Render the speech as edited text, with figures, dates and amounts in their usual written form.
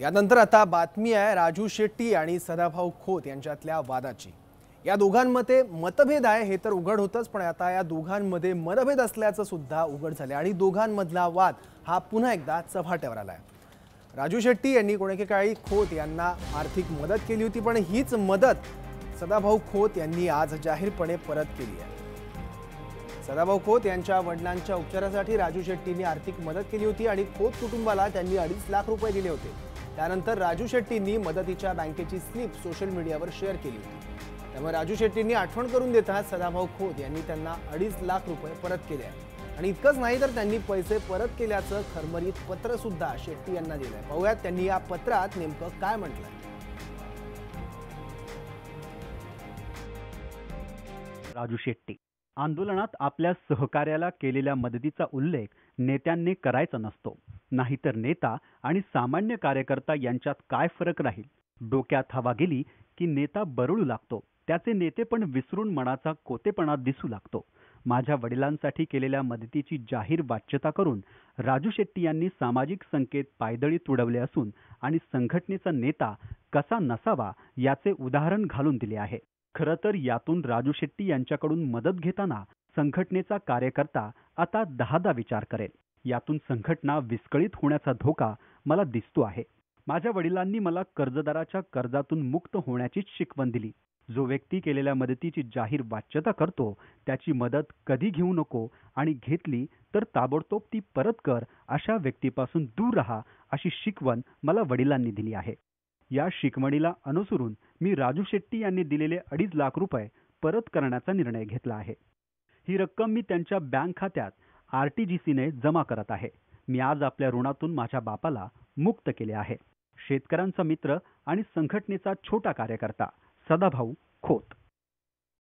यानंतर आता बातमी आहे राजू शेट्टी आणि सदाभाऊ खोत यांच्यातल्या वादाची। या दोघांमध्ये मतभेद आहे हे तर उघड होतच, पण आता या दोघांमध्ये मतभेद असल्याचं सुद्धा उघड झाले आणि दोघांमधला वाद हा पुन्हा एकदा चव्हाट्यावर आलाय। राजू शेट्टी यांनी कोणत्या काळी खोत यांना आर्थिक मदत केली होती, पण हीच मदत सदाभाऊ खोत यांनी आज जाहीरपणे परत केली आहे। सदाभाऊ खोत यांच्या वडिलांच्या उपचारासाठी राजू शेट्टींनी आर्थिक मदत केली होती आणि खोत कुटुंबाला त्यांनी 2.5 लाख रुपये दिले होते। त्यानंतर राजू शेट्टींनी मदतीच्या बँकेची स्लिप सोशल मीडियावर शेअर केली होती। त्यामुळे राजू शेट्टींनी आठवण करून देताना सदाभाऊ खोत यांनी त्यांना 2.5 लाख रुपये परत केले आहे आणि इतकंच नाही तर त्यांनी पैसे परत केल्याचं खरमरीत पत्र सुद्धा शेट्टी यांना दिलंय। पाहूयात त्यांनी या पत्रात नेमकं काय म्हटलंय। राजू शेट्टी आंदोलनात आपल्या सहकार्याला केलेल्या मदतीचा उल्लेख नेत्यांनी करायचा नसतो, नाहीतर नेता आणि सामान्य कार्यकर्ता यांच्यात काय फरक राहील। डोक्यात हवा गेली की नेता बरळू लागतो, त्याचे नेते पण विसरून मनाचा कोतेपणा दिसू लागतो। माझ्या वडिलांसाठी केलेल्या मदतीची जाहीर वाच्यता करून राजू शेट्टी यांनी सामाजिक संकेत पायदळी तुडवले असून आणि संघटनेचा नेता कसा नसावा याचे उदाहरण घालून दिले आहे। खरं तर यातून राजू शेट्टी यांच्याकडून मदत घेताना संघटनेचा कार्यकर्ता आता 10दा विचार करेल। यातून संघटना विस्कळीत होण्याचा धोका मला दिसतो आहे। माझ्या वडिलांनी मला कर्जदाराच्या कर्जातून मुक्त होण्याची शिकवण दिली। जो व्यक्ती केलेल्या मदतीची जाहीर वाच्यता करतो त्याची मदत कधी घेऊ नको आणि घेतली तर ताबडतोब ती परत कर, अशा व्यक्तीपासून दूर राहा, अशी शिकवण मला वडिलांनी दिली आहे। या शिकवणीला अनुसरून मी राजू शेट्टी यांनी दिलेले 2.5 लाख रुपये परत करण्याचा निर्णय घेतला आहे। ही रक्कम मी त्यांच्या बँक खात्यात RTGCने जमा करत आहे। मी आज आपल्या ऋणातून माझ्या बापाला मुक्त केले आहे। शेतकऱ्यांचा मित्र आणि संघटनेचा छोटा कार्यकर्ता सदाभाऊ खोत।